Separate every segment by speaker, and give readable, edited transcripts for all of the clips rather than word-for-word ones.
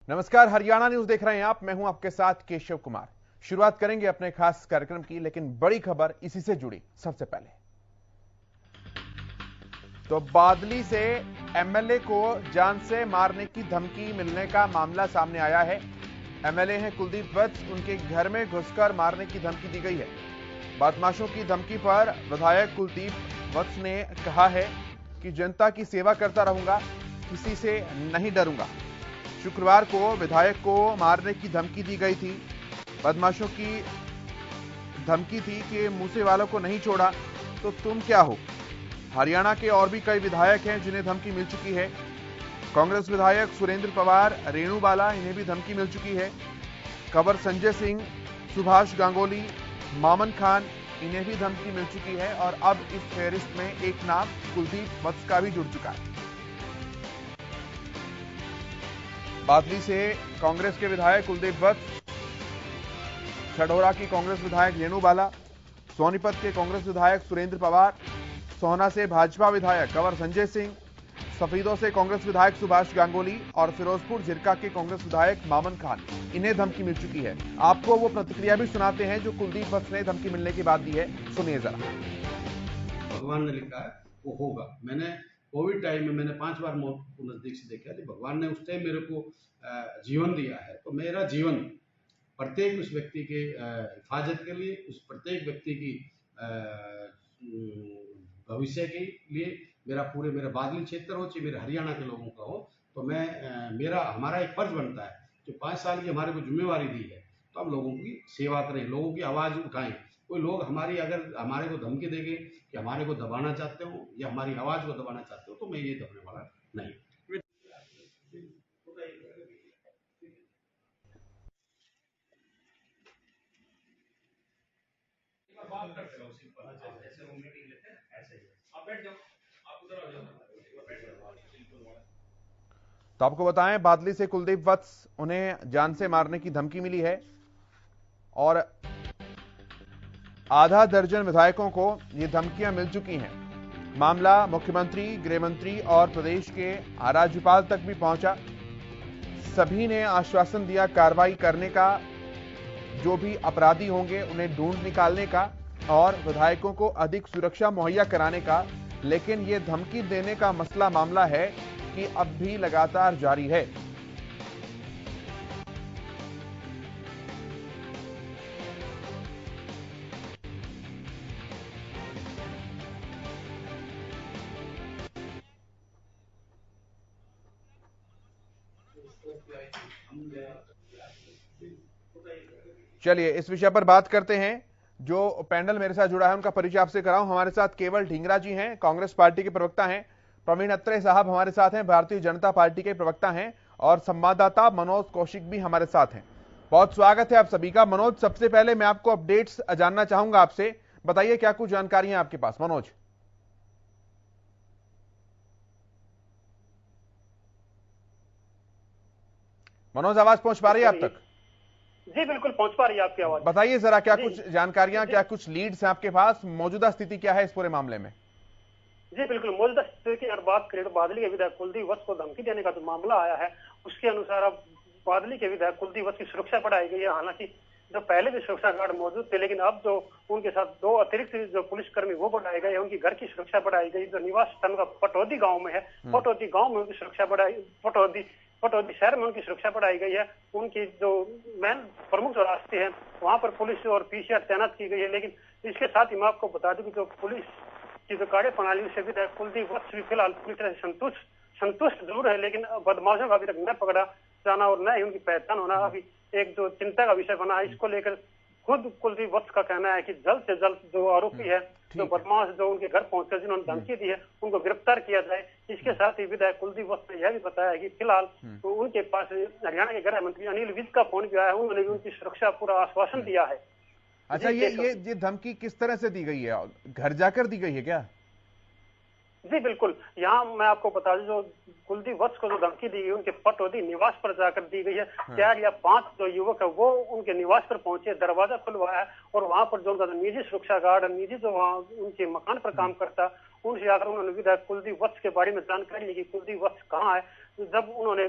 Speaker 1: नमस्कार, हरियाणा न्यूज देख रहे हैं आप। मैं हूं आपके साथ केशव कुमार। शुरुआत करेंगे अपने खास कार्यक्रम की, लेकिन बड़ी खबर इसी से जुड़ी। सबसे पहले तो बादली से एमएलए को जान से मारने की धमकी मिलने का मामला सामने आया है। एमएलए हैं कुलदीप वत्स, उनके घर में घुसकर मारने की धमकी दी गई है। बदमाशों की धमकी पर विधायक कुलदीप वत्स ने कहा है कि जनता की सेवा करता रहूंगा, किसी से नहीं डरूंगा। शुक्रवार को विधायक को मारने की धमकी दी गई थी। बदमाशों की धमकी थी कि मूसे वालों को नहीं छोड़ा तो तुम क्या हो। हरियाणा के और भी कई विधायक हैं जिन्हें धमकी मिल चुकी है। कांग्रेस विधायक सुरेंद्र पवार, रेणु बाला, इन्हें भी धमकी मिल चुकी है। खबर संजय सिंह, सुभाष गांगुली, मामन खान, इन्हें भी धमकी मिल चुकी है। और अब इस फेहरिस्त में एक नाम कुलदीप वत्स का भी जुड़ चुका है। बादली से कांग्रेस के विधायक कुलदीप वत्स, छडौरा की कांग्रेस विधायक रेणु बाला, सोनीपत के कांग्रेस विधायक सुरेंद्र पवार, सोहना से भाजपा विधायक कंवर संजय सिंह, सफीदों से कांग्रेस विधायक सुभाष गांगुली और फिरोजपुर झिरका के कांग्रेस विधायक मामन खान, इन्हें धमकी मिल चुकी है। आपको वो प्रतिक्रिया भी सुनाते हैं जो कुलदीप वत्स ने धमकी मिलने की बात दी है। सुनिए जरा।
Speaker 2: भगवान ने लिखा है वो होगा। मैंने कोविड टाइम में मैंने 5 बार मौत को नजदीक से देखा है। भगवान ने उस टाइम मेरे को जीवन दिया है, तो मेरा जीवन प्रत्येक उस व्यक्ति के हिफाजत के लिए, उस प्रत्येक व्यक्ति की भविष्य के लिए, मेरा बादली क्षेत्र हो चाहे मेरे हरियाणा के लोगों का हो, तो मैं हमारा एक फर्ज बनता है जो 5 साल की हमारे को जिम्मेवारी दी है, तो हम लोगों की सेवा करें, लोगों की आवाज उठाएं। कोई लोग अगर हमारे को धमकी देंगे कि हमारे को दबाना चाहते हो या हमारी आवाज को दबाना चाहते हो, तो मैं ये दबने वाला नहीं। बात करते रहो, सिंपल जैसे वो मीटिंग लेते हैं ऐसे ही आप बैठ जाओ, आप उधर आ जाओ, बैठ जाओ, सिंपल बात।
Speaker 1: तो आपको बताएं, बादली से कुलदीप वत्स, उन्हें जान से मारने की धमकी मिली है और आधा दर्जन विधायकों को ये धमकियां मिल चुकी हैं। मामला मुख्यमंत्री, गृह मंत्री और प्रदेश के राज्यपाल तक भी पहुंचा। सभी ने आश्वासन दिया कार्रवाई करने का, जो भी अपराधी होंगे उन्हें ढूंढ निकालने का और विधायकों को अधिक सुरक्षा मुहैया कराने का। लेकिन यह धमकी देने का मसला मामला है कि अब भी लगातार जारी है। चलिए इस विषय पर बात करते हैं। जो पैनल मेरे साथ जुड़ा है उनका परिचय आपसे कराऊं। हमारे साथ केवल ढींगरा जी हैं, कांग्रेस पार्टी के प्रवक्ता हैं। प्रवीण अत्रे साहब हमारे साथ हैं, भारतीय जनता पार्टी के प्रवक्ता हैं। और संवाददाता मनोज कौशिक भी हमारे साथ हैं। बहुत स्वागत है आप सभी का। मनोज, सबसे पहले मैं आपको अपडेट्स जानना चाहूंगा आपसे। बताइए क्या कुछ जानकारी है आपके पास। मनोज मनोज आवाज पहुंच पा रही है आप तक?
Speaker 3: जी बिल्कुल पहुंच पा रही है आपकी आवाज।
Speaker 1: बताइए जरा, क्या कुछ जानकारियां, क्या कुछ लीड्स हैं आपके पास? मौजूदा स्थिति क्या है इस पूरे मामले में?
Speaker 3: जी बिल्कुल, मौजूदा स्थिति की अगर बात करें तो बादली के विधायक कुलदीप वत्स को धमकी देने का जो मामला आया है, उसके अनुसार अब बादली के विधायक कुलदीप वत्स की सुरक्षा बढ़ाई गई है। हालांकि जो पहले भी सुरक्षा गार्ड मौजूद थे, लेकिन अब जो उनके साथ 2 अतिरिक्त जो पुलिसकर्मी वो बढ़ाए गए, उनकी घर की सुरक्षा बढ़ाई गई। जो निवास स्थान का पटौदी गाँव में है, पटौदी गाँव में उनकी सुरक्षा बढ़ाई, पटौदी शहर में उनकी सुरक्षा बढ़ाई गई है। उनकी जो मेन प्रमुख जो रास्ते हैं वहां पर पुलिस और पीसीआर तैनात की गई है। लेकिन इसके साथ ही मैं आपको बता दूं कि जो पुलिस की जो कार्य प्रणाली से विधायक कुलदीप वत्स भी फिलहाल पूरी तरह से संतुष्ट जरूर है, लेकिन बदमाशों का अभी तक न पकड़ा जाना और न ही उनकी पहचान होना अभी एक जो चिंता का विषय बना है। इसको लेकर खुद कुलदीप वत्स का कहना है कि जल्द से जल्द जो आरोपी है, जो बदमाश जो उनके घर पहुंचकर जिन्होंने धमकी दी है, उनको गिरफ्तार किया जाए। इसके साथ ही विधायक कुलदीप वत्स ने यह भी बताया कि फिलहाल तो उनके पास हरियाणा के गृह मंत्री अनिल विज का फोन भी आया है, उन्होंने भी उनकी सुरक्षा पूरा आश्वासन दिया है।
Speaker 1: अच्छा, ये धमकी किस तरह से दी गई है? घर जाकर दी गई है क्या?
Speaker 3: जी बिल्कुल, यहाँ मैं आपको बता दूं, जो कुलदीप वत्स को जो धमकी दी गई उनके पटौदी निवास पर जाकर दी गई है। 4 या 5 जो युवक है वो उनके निवास पर पहुंचे, दरवाजा खुलवाया और वहां पर जो उनका निजी सुरक्षा गार्ड, निजी जो वहाँ उनके मकान पर काम करता, उनसे आकर उन्होंने विधायक कुलदीप वत्स के बारे में जानकारी ली कि कुलदीप वत्स कहाँ है। जब उन्होंने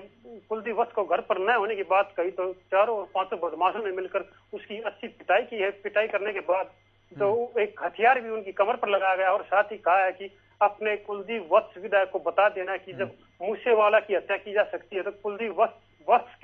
Speaker 3: कुलदीप वत्स को घर पर न होने की बात कही तो चारों और पांचों बदमाशों ने मिलकर उसकी अच्छी पिटाई की है। पिटाई करने के बाद तो एक हथियार भी उनकी कमर पर लगाया गया और साथ ही कहा है कि अपने कुलदीप वत्स विधायक को बता देना कि जब मूसेवाला की हत्या की जा सकती है तो कुलदीप वत्स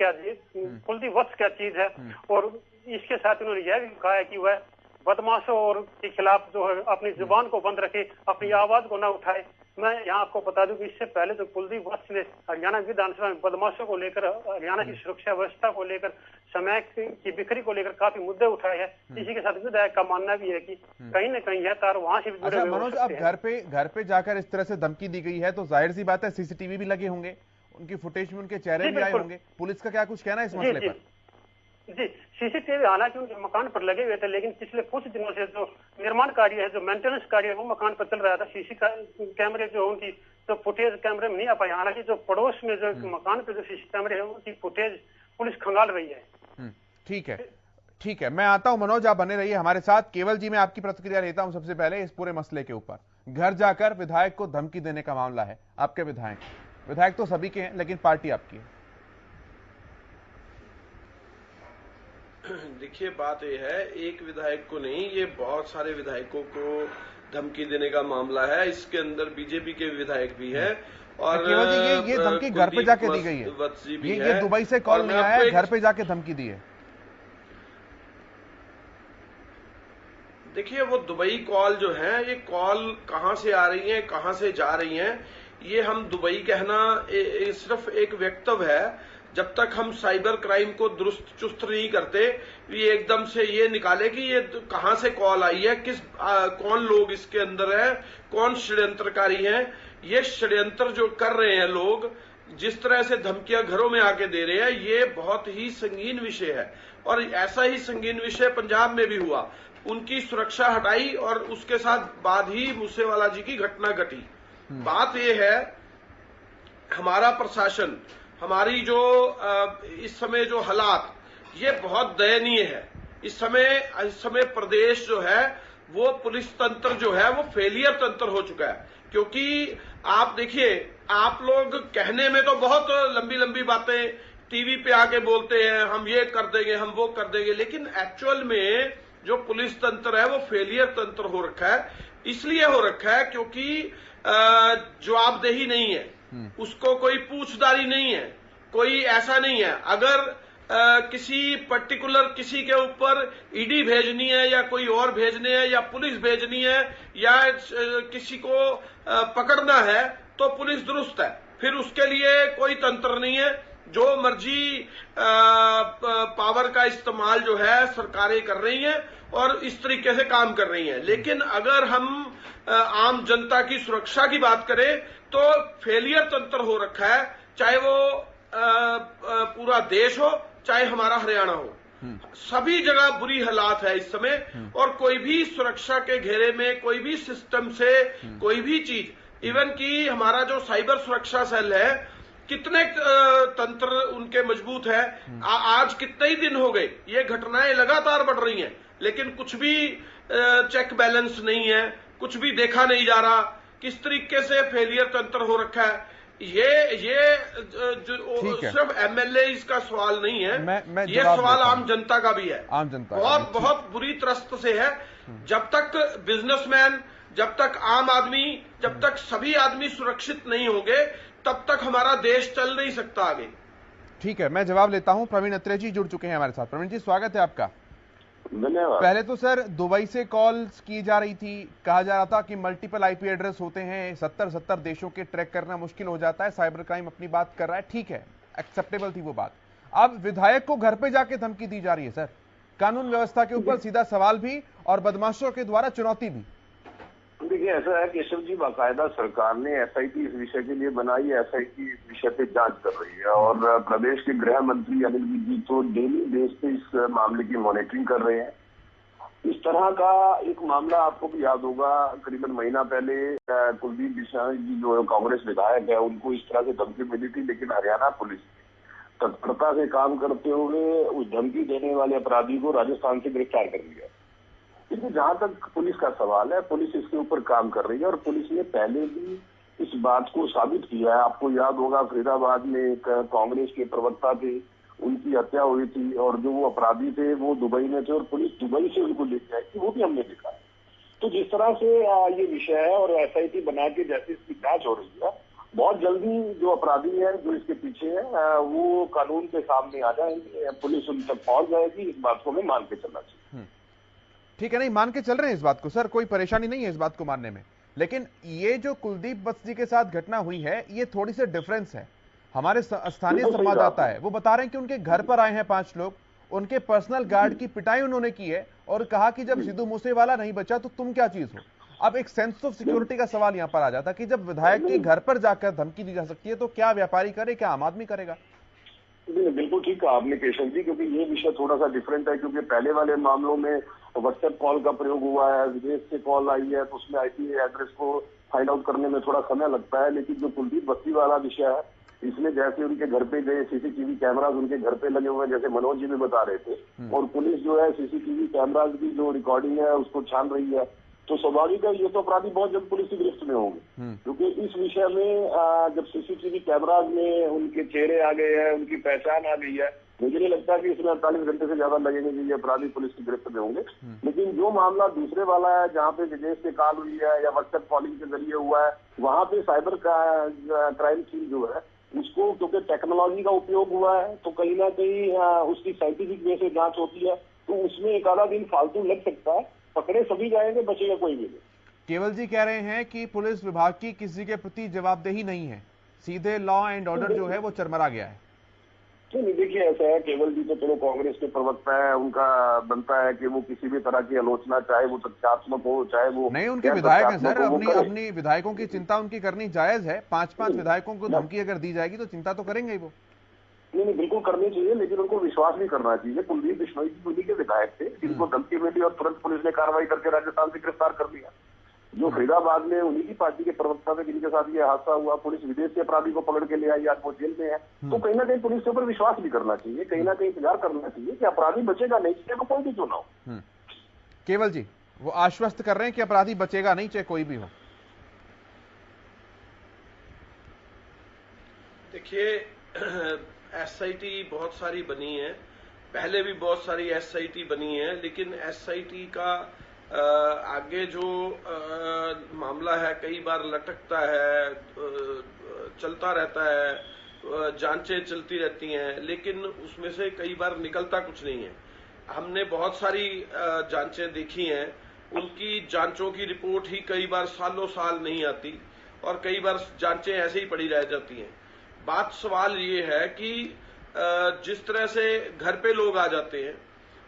Speaker 3: क्या चीज है। और इसके साथ उन्होंने यह भी कहा है कि वह बदमाशों और के खिलाफ जो है अपनी जुबान को बंद रखे, अपनी आवाज को न उठाए। मैं यहाँ आपको बता दूं कि इससे पहले तो कुलदीप वत्स ने हरियाणा विधानसभा में बदमाशों को लेकर, हरियाणा की सुरक्षा व्यवस्था को लेकर, समय की बिक्री को लेकर काफी मुद्दे उठाए हैं। इसी के साथ विधायक का मानना भी है कि कहीं न कहीं यह तार वहां से भी जुड़े हुए हो
Speaker 1: मनोज, अब घर पे जाकर इस तरह से धमकी दी गई है तो जाहिर सी बात है सीसीटीवी भी लगे होंगे, उनकी फुटेज में उनके चेहरे भी आए होंगे। पुलिस का क्या कुछ कहना है इस मसले पर?
Speaker 3: जी, सीसीटीवी हालांकि उनके मकान पर लगे हुए थे, लेकिन पिछले कुछ दिनों से जो निर्माण कार्य है, जो मेंटेनेंस कार्य है, वो मकान पर चल रहा था। सीसी कैमरे जो उनकी जो फुटेज कैमरे में नहीं आ पाए। हालांकि जो पड़ोस में जो मकान पे जो सीसी कैमरे है उनकी फुटेज पुलिस खंगाल रही है।
Speaker 1: ठीक है, मैं आता हूं मनोज, आप बने रहिए हमारे साथ। केवल जी, मैं आपकी प्रतिक्रिया लेता हूं सबसे पहले इस पूरे मसले के ऊपर। घर जाकर विधायक को धमकी देने का मामला है, आपके विधायक तो सभी के हैं लेकिन पार्टी आपकी है।
Speaker 4: देखिए, बात यह है, एक विधायक को नहीं, ये बहुत सारे विधायकों को धमकी देने का मामला है। इसके अंदर बीजेपी के विधायक भी है और
Speaker 1: ये धमकी घर पे जाके दी गई है। ये दुबई से कॉल नहीं आया है, घर पे जाके धमकी दी है।
Speaker 4: देखिए, वो दुबई कॉल जो है, ये कॉल कहां से आ रही है, कहां से जा रही हैं, ये हम दुबई कहना सिर्फ एक वक्तव्य है। जब तक हम साइबर क्राइम को दुरुस्त चुस्त नहीं करते, ये एकदम से ये निकाले कि ये कहां से कॉल आई है, कौन लोग इसके अंदर है, कौन षड्यंत्रकारी हैं। ये षड्यंत्र जो कर रहे हैं लोग, जिस तरह से धमकियां घरों में आके दे रहे हैं, ये बहुत ही संगीन विषय है। और ऐसा ही संगीन विषय पंजाब में भी हुआ। उनकी सुरक्षा हटाई और उसके साथ बाद ही मूसेवाला जी की घटना घटी। बात यह है, हमारा प्रशासन, हमारी जो इस समय जो हालात, ये बहुत दयनीय है। इस समय प्रदेश जो है, वो पुलिस तंत्र जो है वो फेलियर तंत्र हो चुका है। क्योंकि आप देखिए, आप लोग कहने में तो बहुत लंबी लंबी बातें टीवी पे आके बोलते हैं, हम ये कर देंगे, हम वो कर देंगे, लेकिन एक्चुअल में जो पुलिस तंत्र है वो फेलियर तंत्र हो रखा है। इसलिए हो रखा है क्योंकि जवाबदेही नहीं है, उसको कोई पूछदारी नहीं है, कोई ऐसा नहीं है। अगर किसी पर्टिकुलर किसी के ऊपर ईडी भेजनी है या कोई और भेजने है या पुलिस भेजनी है या किसी को पकड़ना है तो पुलिस दुरुस्त है, फिर उसके लिए कोई तंत्र नहीं है। जो मर्जी पावर का इस्तेमाल जो है सरकारें कर रही हैं और इस तरीके से काम कर रही हैं। लेकिन अगर हम आम जनता की सुरक्षा की बात करें तो फेलियर तंत्र हो रखा है, चाहे वो पूरा देश हो, चाहे हमारा हरियाणा हो। सभी जगह बुरी हालात है इस समय। और कोई भी सुरक्षा के घेरे में, कोई भी सिस्टम से कोई भी चीज, इवन कि हमारा जो साइबर सुरक्षा सेल है, कितने तंत्र उनके मजबूत है। आज कितने ही दिन हो गए, ये घटनाएं लगातार बढ़ रही हैं, लेकिन कुछ भी चेक बैलेंस नहीं है, कुछ भी देखा नहीं जा रहा। किस तरीके से फेलियर तंत्र हो रखा है। ये जो सिर्फ एमएलए इसका सवाल नहीं है, ये सवाल आम जनता का भी है।
Speaker 1: आम जनता
Speaker 4: बहुत बुरी त्रस्त से है। जब तक बिजनेसमैन, जब तक आम आदमी, जब तक सभी आदमी सुरक्षित नहीं होंगे, तब तक हमारा देश चल नहीं सकता आगे।
Speaker 1: ठीक है, मैं जवाब लेता हूं। प्रवीण अत्रे जी जुड़ चुके हैं हमारे साथ। प्रवीण जी, स्वागत है आपका।
Speaker 5: धन्यवाद।
Speaker 1: पहले तो सर, दुबई से कॉल्स की जा रही थी, कहा जा रहा था कि मल्टीपल आईपी एड्रेस होते हैं, 70 देशों के ट्रैक करना मुश्किल हो जाता है, साइबर क्राइम अपनी बात कर रहा है। ठीक है, एक्सेप्टेबल थी वो बात। अब विधायक को घर पे जाके धमकी दी जा रही है सर, कानून व्यवस्था के ऊपर सीधा सवाल भी और बदमाशों के द्वारा चुनौती भी।
Speaker 5: देखिए, ऐसा है केशव जी, बाकायदा सरकार ने एसआईटी इस विषय के लिए बनाई है। एसआईटी इस विषय पे जांच कर रही है और प्रदेश के गृह मंत्री अनिल विज जी तो डेली बेस पे इस मामले की मॉनिटरिंग कर रहे हैं। इस तरह का एक मामला आपको भी याद होगा, करीबन महीना पहले कुलदीप बिश्नोई जी जो कांग्रेस विधायक है, उनको इस तरह से धमकी मिली थी, लेकिन हरियाणा पुलिस तत्परता से काम करते हुए उस धमकी देने वाले अपराधी को राजस्थान से गिरफ्तार कर लिया। लेकिन जहां तक पुलिस का सवाल है, पुलिस इसके ऊपर काम कर रही है और पुलिस ने पहले भी इस बात को साबित किया है। आपको याद होगा फरीदाबाद में एक कांग्रेस के प्रवक्ता थे, उनकी हत्या हुई थी और जो वो अपराधी थे वो दुबई में थे और पुलिस दुबई से उनको लेके आई थी, वो भी हमने देखा। तो जिस तरह से ये विषय है और एसआईटी बना के जैसे इसकी जांच हो रही है, बहुत जल्दी जो अपराधी है जो इसके पीछे है वो कानून के सामने आ जाएंगे, पुलिस उन तक पहुंच जाएगी। इस बात को हमें मान के चलना चाहिए।
Speaker 1: ठीक है, नहीं मान के चल रहे हैं इस बात को सर, कोई परेशानी नहीं है इस बात को मानने में। लेकिन ये जो कुलदीप वत्स जी के साथ घटना हुई है, ये थोड़ी सी डिफरेंस है। हमारे स्थानीय संवाददाता है वो बता रहे हैं कि उनके घर पर आए हैं 5 लोग, उनके पर्सनल गार्ड की पिटाई उन्होंने की है और कहा कि जब सिद्धू मूसेवाला नहीं बचा तो तुम क्या चीज हो। अब एक सेंस ऑफ सिक्योरिटी का सवाल यहां पर आ जाता कि जब विधायक के घर पर जाकर धमकी दी जा सकती है तो क्या व्यापारी करे, क्या आम आदमी करेगा?
Speaker 5: बिल्कुल ठीक कहा आपने केशव जी, क्योंकि ये विषय थोड़ा सा डिफरेंट है। क्योंकि पहले वाले मामलों में व्हाट्सएप कॉल का प्रयोग हुआ है, विदेश से कॉल आई है, तो उसमें आईपी एड्रेस को फाइंड आउट करने में थोड़ा समय लगता है। लेकिन जो कुलदीप बस्ती वाला विषय है, इसमें जैसे उनके घर पे गए, सीसीटीवी कैमराज उनके घर पे लगे हुए हैं, जैसे मनोज जी भी बता रहे थे, और पुलिस जो है सीसीटीवी कैमराज की जो रिकॉर्डिंग है उसको छान रही है, तो स्वाभाविक है ये तो अपराधी बहुत जल्द पुलिस की गिरफ्त में होंगे। क्योंकि इस विषय में जब सीसीटीवी कैमराज में उनके चेहरे आ गए हैं, उनकी पहचान आ गई है, मुझे नहीं लगता कि इसमें 48 घंटे से ज्यादा लगेंगे कि ये अपराधी पुलिस की गिरफ्त में होंगे। लेकिन जो मामला दूसरे वाला है, जहाँ पे विदेश से कॉल हुई है या व्हाट्सएप कॉलिंग के जरिए हुआ है, वहाँ पे साइबर क्राइम की जो है उसको, क्योंकि टेक्नोलॉजी का उपयोग हुआ है, तो कहीं ना कहीं उसकी साइंटिफिक वे से जांच होती है, तो उसमें एक आधा दिन फालतू लग सकता है। पकड़े सभी जाएंगे, बचेगा कोई भी नहीं।
Speaker 1: केवल जी कह रहे हैं कि पुलिस विभाग की किसी के प्रति जवाबदेही नहीं है, सीधे लॉ एंड ऑर्डर जो है वो चरमरा गया है।
Speaker 5: नहीं, देखिए ऐसा है, केवल जी तो चलो कांग्रेस के प्रवक्ता है, उनका बनता है कि वो किसी भी तरह की आलोचना, चाहे वो तथ्यात्मक हो चाहे वो
Speaker 1: नहीं, उनके विधायक हैं सर, अपनी विधायकों की चिंता उनकी करनी जायज है। 5-5 विधायकों को धमकी अगर दी जाएगी तो चिंता तो करेंगे ही वो।
Speaker 5: नहीं, बिल्कुल करनी चाहिए, लेकिन उनको विश्वास भी करना चाहिए। कुलदीप बिश्नोई जी उन्हीं के विधायक थे जिनको धमकी मिली और तुरंत पुलिस ने कार्रवाई करके राजस्थान से गिरफ्तार कर लिया। जो फरीदाबाद में उन्हीं की पार्टी के प्रवक्ता थे जिनके साथ ये हादसा हुआ, पुलिस विदेश से अपराधी को पकड़ के ले आई, आज वो जेल में है। तो कहीं ना कहीं पुलिस के ऊपर विश्वास भी करना चाहिए, कहीं ना कहीं इंतजार करना चाहिए कि अपराधी बचेगा नहीं, चाहे वो कोई भी क्यों ना हो।
Speaker 1: केवल जी वो आश्वस्त कर रहे हैं कि अपराधी बचेगा नहीं, चाहे कोई भी हो।
Speaker 4: देखिए एसआईटी बहुत सारी बनी है, पहले भी बहुत सारी एसआईटी बनी है, लेकिन एसआईटी का आगे जो मामला है कई बार लटकता है, चलता रहता है, जांचें चलती रहती हैं, लेकिन उसमें से कई बार निकलता कुछ नहीं है। हमने बहुत सारी जांचें देखी हैं, उनकी जांचों की रिपोर्ट ही कई बार सालों साल नहीं आती और कई बार जांचें ऐसे ही पड़ी रह जाती हैं। बात सवाल ये है कि जिस तरह से घर पे लोग आ जाते हैं,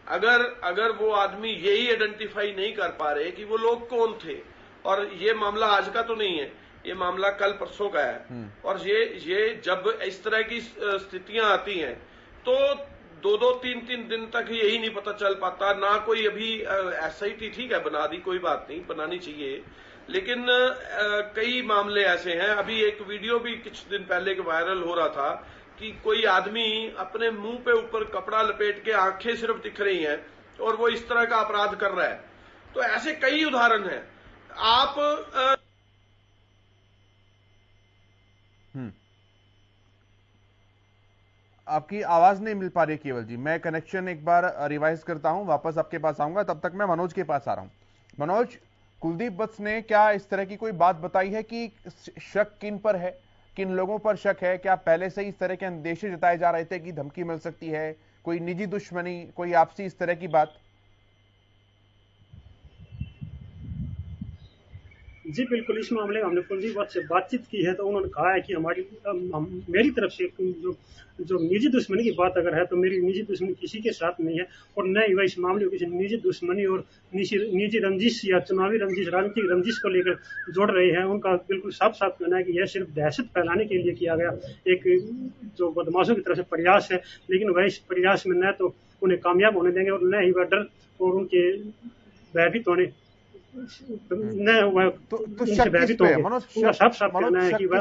Speaker 4: अगर वो आदमी यही आइडेंटिफाई नहीं कर पा रहे कि वो लोग कौन थे, और ये मामला आज का तो नहीं है, ये मामला कल परसों का है, और ये जब इस तरह की स्थितियां आती हैं तो 2-2, 3-3 दिन तक यही नहीं पता चल पाता। ना कोई अभी एसआईटी ठीक है बना दी, कोई बात नहीं, बनानी चाहिए, लेकिन कई मामले ऐसे हैं। अभी एक वीडियो भी कुछ दिन पहले वायरल हो रहा था कि कोई आदमी अपने मुंह पे ऊपर कपड़ा लपेट के आंखें सिर्फ दिख रही हैं और वो इस तरह का अपराध कर रहा है। तो ऐसे कई उदाहरण हैं। आप
Speaker 1: आपकी आवाज नहीं मिल पा रही केवल जी, मैं कनेक्शन एक बार रिवाइज करता हूं, वापस आपके पास आऊंगा, तब तक मैं मनोज के पास आ रहा हूं। मनोज, कुलदीप वत्स ने क्या इस तरह की कोई बात बताई है कि शक किन पर है, किन लोगों पर शक है? क्या पहले से ही इस तरह के अंदेशे जताए जा रहे थे कि धमकी मिल सकती है, कोई निजी दुश्मनी, कोई आपसी इस तरह की बात?
Speaker 3: जी बिल्कुल, इस मामले में हमने कुलदीप वत्स से बातचीत की है, तो उन्होंने कहा है कि मेरी तरफ से जो निजी दुश्मनी की बात अगर है तो मेरी निजी दुश्मनी किसी के साथ नहीं है, और न ही वह इस मामले में किसी निजी दुश्मनी और निजी रंजिश या चुनावी रंजिश, राजनीतिक रंजिश को लेकर जोड़ रहे हैं। उनका बिल्कुल साफ साफ कहना है कि यह सिर्फ दहशत फैलाने के लिए किया गया एक जो बदमाशों की तरफ से प्रयास है, लेकिन वह इस प्रयास में न तो उन्हें कामयाब होने देंगे और न ही वह डर और उनके भयभीत होने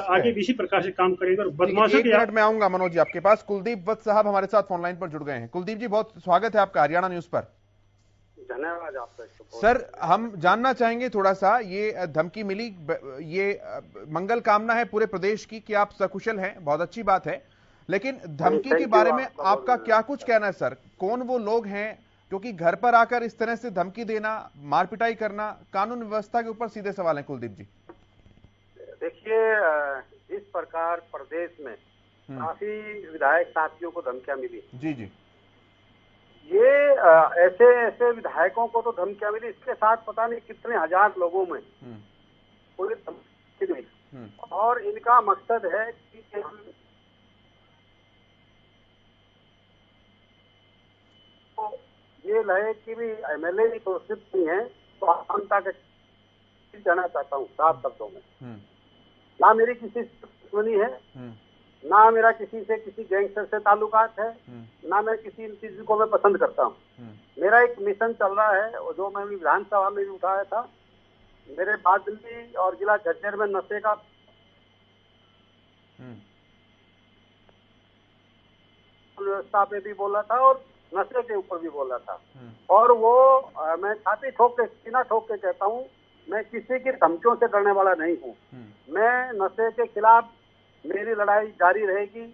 Speaker 3: आगे भी इसी प्रकार से काम करेगा और बदमाशों के।
Speaker 1: 1 मिनट में आऊंगा मनोज जी आपके पास। कुलदीप वत्स साहब हमारे साथ फोन लाइन पर जुड़ गए हैं। कुलदीप जी बहुत स्वागत है आपका हरियाणा न्यूज पर।
Speaker 3: धन्यवाद आपका।
Speaker 1: सर, हम जानना चाहेंगे थोड़ा सा, ये धमकी मिली, ये मंगल कामना है पूरे प्रदेश की कि आप सकुशल हैं, बहुत अच्छी बात है, लेकिन धमकी के बारे में आपका क्या कुछ कहना है सर? कौन वो लोग हैं, क्योंकि घर पर आकर इस तरह से धमकी देना, मारपिटाई करना, कानून व्यवस्था के ऊपर सीधे सवाल है कुलदीप जी।
Speaker 6: देखिए, इस प्रकार प्रदेश में काफी विधायक साथियों को धमकियां मिली।
Speaker 1: जी जी।
Speaker 6: ये ऐसे ऐसे विधायकों को तो धमकियां मिली, इसके साथ पता नहीं कितने हजार लोगों में पूरी धमकी मिली। और इनका मकसद है कि हम तो ये लहे कि भी एमएलए भी घोषित नहीं है, तो आमता के जाना चाहता हूँ साफ शब्दों में। ना मेरी किसी से दुश्मनी है, ना मेरा किसी से किसी गैंगस्टर से ताल्लुकात है, ना मैं किसी को मैं पसंद करता हूँ। मेरा एक मिशन चल रहा है जो मैं विधानसभा में भी उठाया था। मेरे बादली और जिला झज्जर में नशे का व्यवस्था पे भी बोला था और नशे के ऊपर भी बोला था। और वो मैं छाती ठोक के, सीना ठोक के कहता हूँ, मैं किसी की धमकियों से डरने वाला नहीं हूँ। मैं नशे के खिलाफ मेरी लड़ाई जारी रहेगी।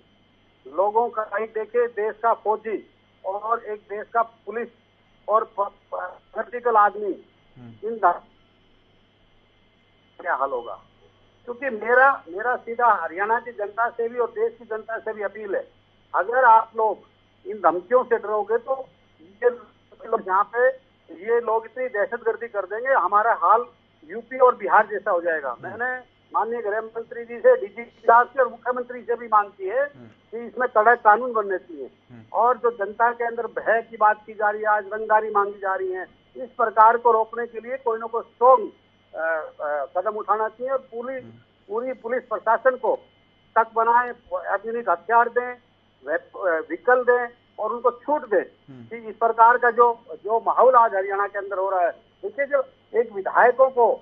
Speaker 6: लोगों का देखे, देश का फौजी और एक देश का पुलिस और पॉलिटिकल आदमी, इन क्या हाल होगा? क्योंकि मेरा सीधा हरियाणा की जनता से भी और देश की जनता से भी अपील है, अगर आप लोग इन धमकियों से डरोगे तो ये लोग यहाँ पे ये लोग इतनी दहशतगर्दी कर देंगे, हमारा हाल यूपी और बिहार जैसा हो जाएगा। मैंने माननीय गृह मंत्री जी से, डीजीपी साहब से और मुख्यमंत्री से भी मांग की है कि इसमें कड़क कानून बनने चाहिए। और जो जनता के अंदर भय की बात की जा रही है, आज रंगदारी मांगी जा रही है, इस प्रकार को रोकने के लिए कोई न कोई स्ट्रॉन्ग कदम उठाना चाहिए। और पूरी पुलिस प्रशासन को तक बनाए, आधुनिक हथियार दें, व्हीकल दें और उनको छूट दें कि इस प्रकार का जो माहौल आज हरियाणा के अंदर हो रहा है। देखिए, जो एक विधायकों को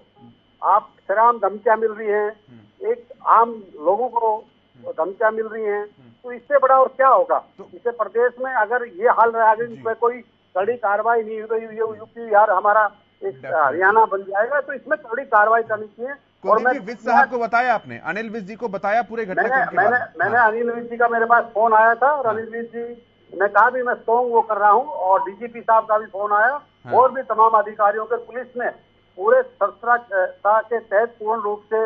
Speaker 6: आप शराब धमकियां मिल रही हैं, एक आम लोगों को धमकियां मिल रही हैं, तो इससे बड़ा और क्या होगा? इससे प्रदेश में अगर ये हाल रहा है, इस पर कोई कड़ी कार्रवाई नहीं हुई, यूपी बिहार हमारा एक हरियाणा बन जाएगा, तो इसमें कड़ी कार्रवाई करनी चाहिए।
Speaker 1: और मैं विज साहब को बताया, आपने अनिल विज जी को बताया पूरे घटनाक्रम के बारे में?
Speaker 6: मैंने अनिल विज जी का मेरे पास फोन आया था और अनिल विज जी ने कहा भी मैं स्ट्रॉन्ग वो कर रहा हूँ, और डीजीपी साहब का भी फोन आया और भी तमाम अधिकारियों के। पुलिस ने पूरे सतर्कता के तहत पूर्ण रूप से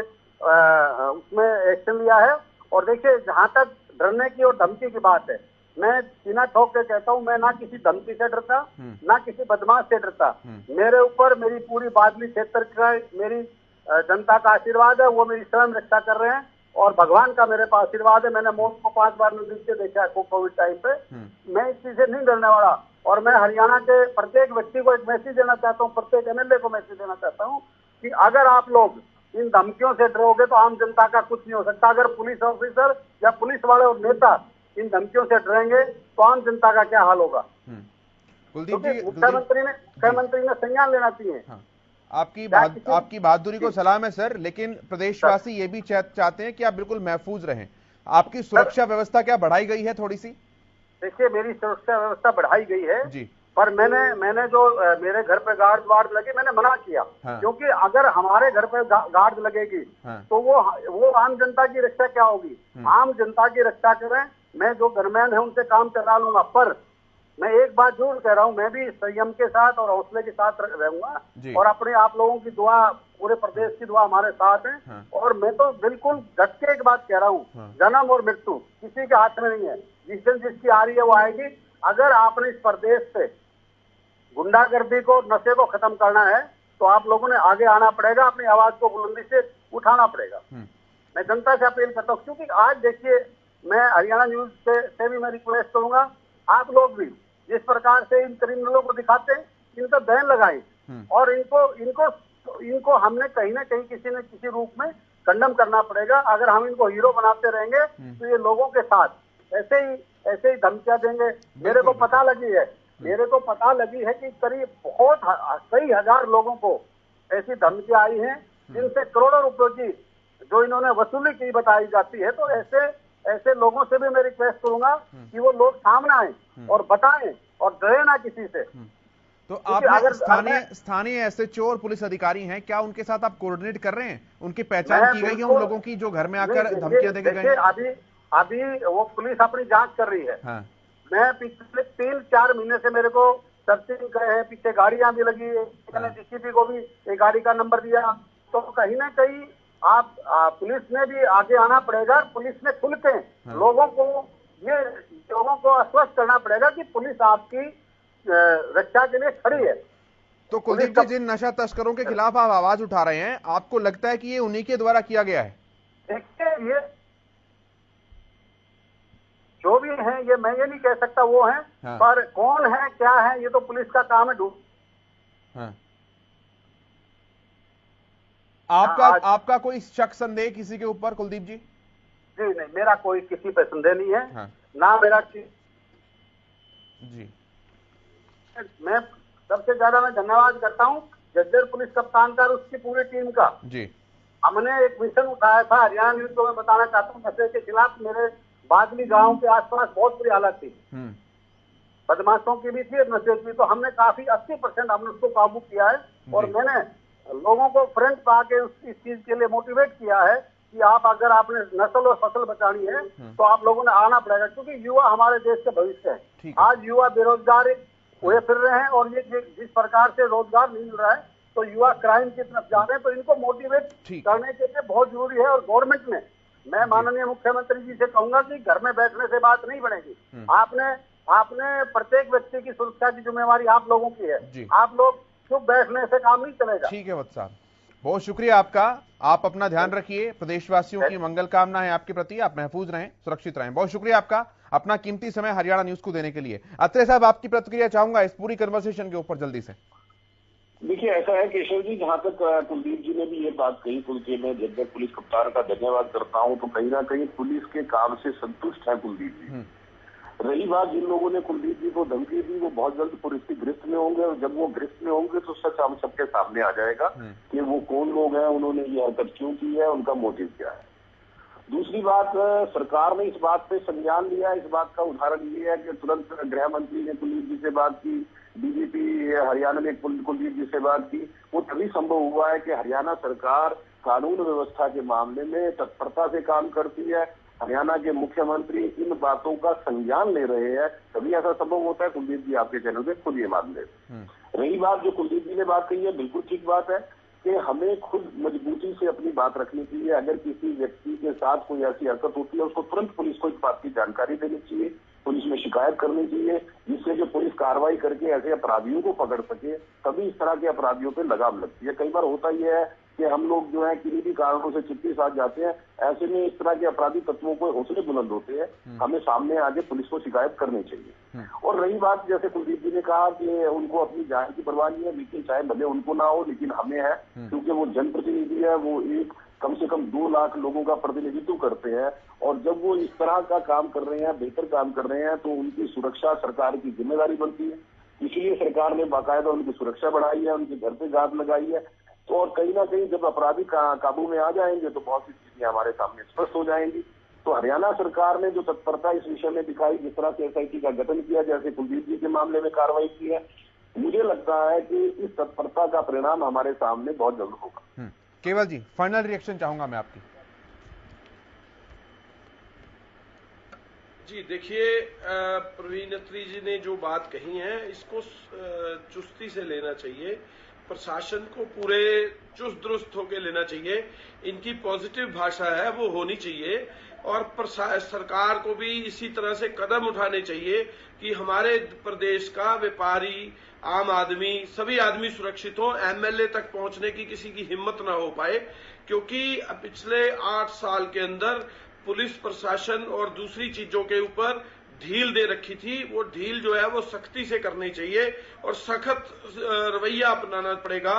Speaker 6: उसमें एक्शन लिया है। और देखिए, जहाँ तक डरने की और धमकी की बात है, मैं सीना ठोक के कहता हूँ, मैं ना किसी धमकी से डरता, ना किसी बदमाश से डरता। मेरे ऊपर मेरी पूरी बादली क्षेत्र का मेरी जनता का आशीर्वाद है, वो मेरी स्वयं रक्षा कर रहे हैं और भगवान का मेरे पास आशीर्वाद है। मैंने मौत को 5 बार नजदीक से देखा है कोविड टाइम पे। मैं इस चीज से नहीं डरने वाला। और मैं हरियाणा के प्रत्येक व्यक्ति को एक मैसेज देना चाहता हूँ, प्रत्येक एमएलए को मैसेज देना चाहता हूँ कि अगर आप लोग इन धमकियों से डरोगे तो आम जनता का कुछ नहीं हो सकता। अगर पुलिस ऑफिसर या पुलिस वाले और नेता इन धमकियों से डरेंगे तो आम जनता का क्या हाल होगा? मुख्यमंत्री ने संज्ञान लेना चाहिए।
Speaker 1: आपकी बहादुरी को सलाम है सर, लेकिन प्रदेशवासी ये भी चाहते हैं कि आप बिल्कुल महफूज रहें। आपकी सुरक्षा व्यवस्था क्या बढ़ाई गई है थोड़ी सी?
Speaker 6: देखिए, मेरी सुरक्षा व्यवस्था बढ़ाई गई है जी, पर मैंने जो मेरे घर पे गार्ड लगे, मैंने मना किया। क्योंकि अगर हमारे घर पे गार्ड लगेगी तो वो आम जनता की रक्षा क्या होगी? आम जनता की रक्षा करें, मैं जो गनमैन है उनसे काम चला लूंगा। पर मैं एक बात जरूर कह रहा हूँ, मैं भी संयम के साथ और हौसले के साथ रहूंगा। और अपने आप लोगों की दुआ, पूरे प्रदेश की दुआ हमारे साथ है। और मैं तो बिल्कुल डट के एक बात कह रहा हूँ, जन्म और मृत्यु किसी के हाथ में नहीं है। जिस दिन जिसकी आ रही है वो आएगी। अगर आपने इस प्रदेश से गुंडागर्दी को, नशे को खत्म करना है तो आप लोगों ने आगे आना पड़ेगा, अपनी आवाज को बुलंदी से उठाना पड़ेगा। मैं जनता से अपील करता हूँ, क्योंकि आज देखिए, मैं हरियाणा न्यूज से भी मैं रिक्वेस्ट करूंगा, आप लोग भी जिस प्रकार से इन क्रिमिनलों को दिखाते हैं, इनका बैन लगाएं। और इनको हमने कहीं ना कहीं किसी न किसी रूप में कंडम करना पड़ेगा। अगर हम इनको हीरो बनाते रहेंगे तो ये लोगों के साथ ऐसे ही धमकियां देंगे। मेरे को पता लगी है कि करीब कई हजार लोगों को ऐसी धमकियां आई हैं, जिनसे करोड़ों रुपयों की जो इन्होंने वसूली की बताई जाती है। तो ऐसे लोगों से भी मैं रिक्वेस्ट करूंगा कि वो लोग सामने आए और बताएं और डरे ना किसी से।
Speaker 1: तो आप स्थानीय SHO और पुलिस अधिकारी हैं, क्या उनके साथ आप कोऑर्डिनेट कर रहे हैं? उनकी पहचान की गई है उन लोगों की जो घर में आकर धमकियां देके गए?
Speaker 6: अभी वो पुलिस अपनी जांच कर रही है।
Speaker 1: हाँ। मैं
Speaker 6: पिछले 3-4 महीने से मेरे को सर्चिंग गए हैं, पीछे गाड़ियां भी लगी है, मैंने DCP को भी एक गाड़ी का नंबर दिया। तो कहीं ना कहीं आप पुलिस ने भी आगे आना पड़ेगा। पुलिस ने खुल के लोगों को आश्वस्त करना पड़ेगा कि पुलिस आपकी रक्षा के लिए खड़ी है।
Speaker 1: तो कुलदीप जी, जिन नशा तस्करों के खिलाफ आप आवाज उठा रहे हैं, आपको लगता है कि ये उन्हीं के द्वारा किया गया है?
Speaker 6: देखिए, ये जो भी है, ये मैं ये नहीं कह सकता वो है। हाँ। पर कौन है क्या है ये तो पुलिस का काम है ढूंढ।
Speaker 1: हाँ। आपका कोई शक संदेह किसी के ऊपर कुलदीप जी?
Speaker 6: जी नहीं, मेरा कोई किसी पे संदेह नहीं है।
Speaker 1: हाँ।
Speaker 6: ना मेरा
Speaker 1: जी।
Speaker 6: मैं सबसे ज्यादा मैं धन्यवाद करता हूँ जज्जर पुलिस कप्तान का और उसकी पूरी टीम का।
Speaker 1: जी।
Speaker 6: हमने एक मिशन उठाया था हरियाणा न्यूज को मैं बताना चाहता हूँ। नशे के खिलाफ मेरे बादली गांव के आसपास बहुत बुरी हालत थी, बदमाशों की भी थी, नशे की। तो हमने काफी 80% हमने उसको काबू किया है। और मैंने लोगों को फ्रंट पे आके इस चीज के लिए मोटिवेट किया है कि आप अगर आपने नस्ल और फसल बचानी है तो आप लोगों ने आना पड़ेगा, क्योंकि युवा हमारे देश के भविष्य है। आज युवा बेरोजगार हुए फिर रहे हैं और ये जिस प्रकार से रोजगार नहीं मिल रहा है तो युवा क्राइम की तरफ जा रहे हैं। तो इनको मोटिवेट करने के लिए बहुत जरूरी है। और गवर्नमेंट ने, मैं माननीय मुख्यमंत्री जी से कहूंगा कि घर में बैठने से बात नहीं बनेगी। आपने प्रत्येक व्यक्ति की सुरक्षा की जिम्मेवारी आप लोगों की है। आप लोग चुप बैठने से काम नहीं चलेगा।
Speaker 1: ठीक है वत्स साहब, बहुत शुक्रिया आपका। आप अपना ध्यान रखिए, प्रदेशवासियों की मंगल कामना है आपके प्रति। आप महफूज रहें, सुरक्षित रहें। बहुत शुक्रिया आपका अपना कीमती समय हरियाणा न्यूज को देने के लिए। अत्रे साहब, आपकी प्रतिक्रिया चाहूंगा इस पूरी कन्वर्सेशन के ऊपर जल्दी से।
Speaker 5: देखिए, ऐसा है केशव जी, जहां तक कुलदीप जी ने भी ये बात कही, कुलके मैं जज्जर पुलिस कप्तान का धन्यवाद करता हूं। तो कहीं ना कहीं पुलिस के काम से संतुष्ट है कुलदीप जी। रही बात जिन लोगों ने कुलदीप जी को धमकी दी, वो बहुत जल्द पुलिस गिरफ्त में होंगे। और जब वो गिरफ्त में होंगे तो सच हम सबके सामने आ जाएगा कि वो कौन लोग हैं, उन्होंने ये हरकत क्यों की है, उनका मोटिव क्या है। दूसरी बात, सरकार ने इस बात पे संज्ञान लिया। इस बात का उदाहरण ये है कि तुरंत गृह मंत्री ने कुलदीप जी से बात की, DGP हरियाणा ने कुलदीप जी से बात की। वो तभी संभव हुआ है कि हरियाणा सरकार कानून व्यवस्था के मामले में तत्परता से काम करती है। हरियाणा के मुख्यमंत्री इन बातों का संज्ञान ले रहे हैं, तभी ऐसा संभव होता है। कुलदीप जी आपके चैनल पे खुद ये मान ले। रही बात जो कुलदीप जी ने बात कही है, बिल्कुल ठीक बात है कि हमें खुद मजबूती से अपनी बात रखनी चाहिए। अगर किसी व्यक्ति के साथ कोई ऐसी हरकत होती है, उसको तुरंत पुलिस को इस बात की जानकारी देनी चाहिए, पुलिस में शिकायत करनी चाहिए, जिससे जो पुलिस कार्रवाई करके ऐसे अपराधियों को पकड़ सके। तभी इस तरह के अपराधियों पे लगाम लगती है। कई बार होता यह है कि हम लोग जो है किन्हीं भी कारणों से चिट्ठी साथ जाते हैं, ऐसे में इस तरह के अपराधी तत्वों को हौसले बुलंद होते हैं, हमें सामने आके पुलिस को शिकायत करनी चाहिए। और रही बात, जैसे कुलदीप जी ने कहा कि उनको अपनी जान की परवाह नहीं है, लेकिन चाहे भले उनको ना हो, लेकिन हमें है, क्योंकि वो जनप्रतिनिधि है। वो एक कम से कम 2 लाख लोगों का प्रतिनिधित्व करते हैं। और जब वो इस तरह का काम कर रहे हैं, बेहतर काम कर रहे हैं, तो उनकी सुरक्षा सरकार की जिम्मेदारी बनती है। इसलिए सरकार ने बाकायदा उनकी सुरक्षा बढ़ाई है, उनके घर पे गार्ड लगाई है। तो और कहीं ना कहीं जब अपराधी काबू में आ जाएंगे तो बहुत सी चीजें हमारे सामने स्पष्ट हो जाएंगी। तो हरियाणा सरकार ने जो तत्परता इस विषय में दिखाई, जिस तरह से SIT का गठन किया, जैसे कुलदीप जी के मामले में कार्रवाई की है, मुझे लगता है कि इस तत्परता का परिणाम हमारे सामने बहुत जल्द होगा।
Speaker 1: केवल जी, फाइनल रिएक्शन चाहूंगा मैं आपकी।
Speaker 4: जी देखिए, प्रवीण अत्री जी ने जो बात कही है, इसको चुस्ती से लेना चाहिए। प्रशासन को पूरे चुस्त दुरुस्त होकर लेना चाहिए। इनकी पॉजिटिव भाषा है वो होनी चाहिए। और सरकार को भी इसी तरह से कदम उठाने चाहिए कि हमारे प्रदेश का व्यापारी, आम आदमी, सभी आदमी सुरक्षित हो। MLA तक पहुंचने की किसी की हिम्मत ना हो पाए, क्योंकि पिछले 8 साल के अंदर पुलिस प्रशासन और दूसरी चीजों के ऊपर ढील दे रखी थी। वो ढील जो है वो सख्ती से करनी चाहिए और सख्त रवैया अपनाना पड़ेगा।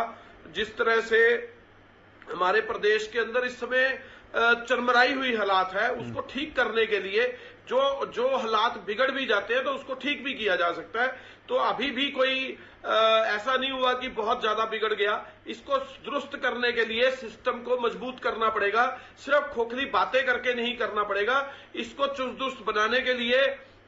Speaker 4: जिस तरह से हमारे प्रदेश के अंदर इस समय चरमराई हुई हालात है, उसको ठीक करने के लिए जो हालात बिगड़ भी जाते हैं तो उसको ठीक भी किया जा सकता है। तो अभी भी कोई ऐसा नहीं हुआ कि बहुत ज्यादा बिगड़ गया। इसको दुरुस्त करने के लिए सिस्टम को मजबूत करना पड़ेगा। सिर्फ खोखली बातें करके नहीं करना पड़ेगा। इसको चुस्त दुरुस्त बनाने के लिए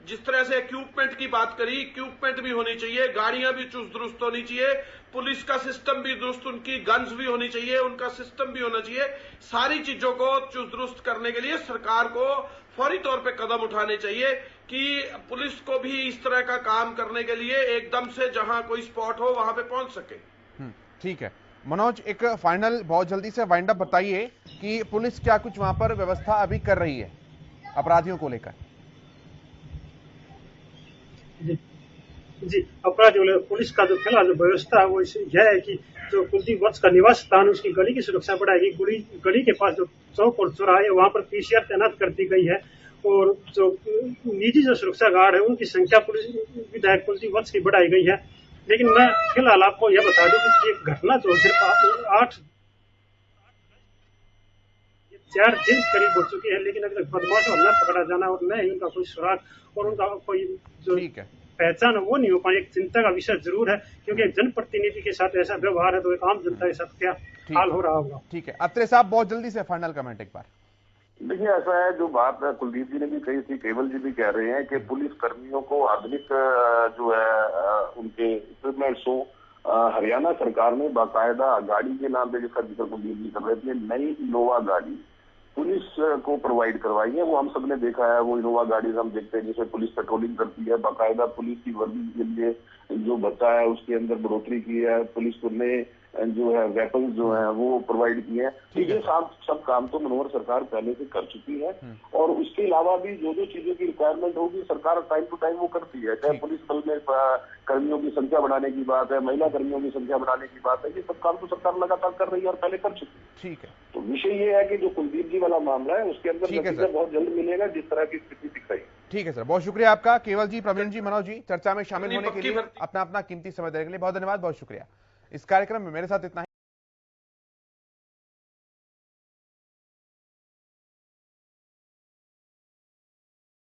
Speaker 4: जिस तरह से इक्विपमेंट की बात करी, इक्विपमेंट भी होनी चाहिए, गाड़ियां भी चुस्त दुरुस्त होनी चाहिए, पुलिस का सिस्टम भी दुरुस्त, उनकी गन्स भी होनी चाहिए, उनका सिस्टम भी होना चाहिए। सारी चीजों को चुस्त दुरुस्त करने के लिए सरकार को फौरी तौर पे कदम उठाने चाहिए कि पुलिस को भी इस तरह का काम करने के लिए एकदम से जहां कोई स्पॉट हो वहां पे पहुंच सके।
Speaker 1: ठीक है मनोज, एक फाइनल बहुत जल्दी से वाइंड अप बताइए कि पुलिस क्या कुछ वहां पर व्यवस्था अभी कर रही है अपराधियों को लेकर?
Speaker 3: जी, अपराधियों पुलिस का जो फिलहाल जो व्यवस्था है वो यह है कि जो कुलदीप वत्स का निवास स्थान, उसकी गली की सुरक्षा बढ़ाएगी। गली के पास जो चौक और चौराहा है वहां पर पीसीआर तैनात कर दी गई है और जो निजी जो सुरक्षा गार्ड है उनकी संख्या पुलिस विधायक कुलदीप वत्स की बढ़ाई गई है। लेकिन मैं फिलहाल आपको यह बता दूं कि ये घटना जो सिर्फ 4 दिन करीब हो चुकी है, लेकिन अभी तक बदमाशों न पकड़ा जाना और न ही उनका कोई सुराग और उनका कोई जो पहचान वो नहीं हो पाई, एक चिंता का विषय जरूर है, क्योंकि एक जनप्रतिनिधि के साथ ऐसा व्यवहार है तो एक आम जनता के साथ क्या हाल हो रहा होगा।
Speaker 1: ठीक है, अत्रे साहब बहुत जल्दी से फाइनल कमेंट एक बार।
Speaker 5: देखिए, ऐसा है, जो बात कुलदीप जी ने भी कही थी, केवल जी भी कह रहे हैं कि पुलिस कर्मियों को आधुनिक जो है उनके इक्विपमेंट्स हो, हरियाणा सरकार ने बाकायदा गाड़ी के नाम पे जिसका जिक्र कुलदीप जी कर रहे थे, नई इनोवा गाड़ी पुलिस को प्रोवाइड करवाई है। वो हम सब ने देखा है, वो इनोवा गाड़ी हम देखते हैं जिसमें पुलिस पेट्रोलिंग करती है। बाकायदा पुलिस की वर्दी के लिए जो बचा है उसके अंदर बढ़ोतरी की है, पुलिस को नए जो है वेपन्स जो है वो प्रोवाइड किए हैं। ये सब काम तो मनोहर सरकार पहले से कर चुकी है और उसके अलावा भी जो जो चीजों की रिक्वायरमेंट होगी सरकार टाइम टू टाइम वो करती है। चाहे पुलिस बल में कर्मियों की संख्या बढ़ाने की बात है, महिला कर्मियों की संख्या बढ़ाने की बात है, ये सब काम तो सरकार लगातार कर रही है और पहले कर चुकी है।
Speaker 1: ठीक है,
Speaker 5: तो विषय ये है कि जो कुलदीप जी वाला मामला है उसके अंदर नतीजा बहुत जल्द मिलेगा, जिस तरह की स्थिति दिख रही है।
Speaker 1: ठीक है सर, बहुत शुक्रिया आपका। केवल जी, प्रवीण जी, मनोज जी, चर्चा में शामिल होने के लिए, अपना कीमती समय देने के लिए बहुत धन्यवाद, बहुत शुक्रिया। इस कार्यक्रम में मेरे साथ इतना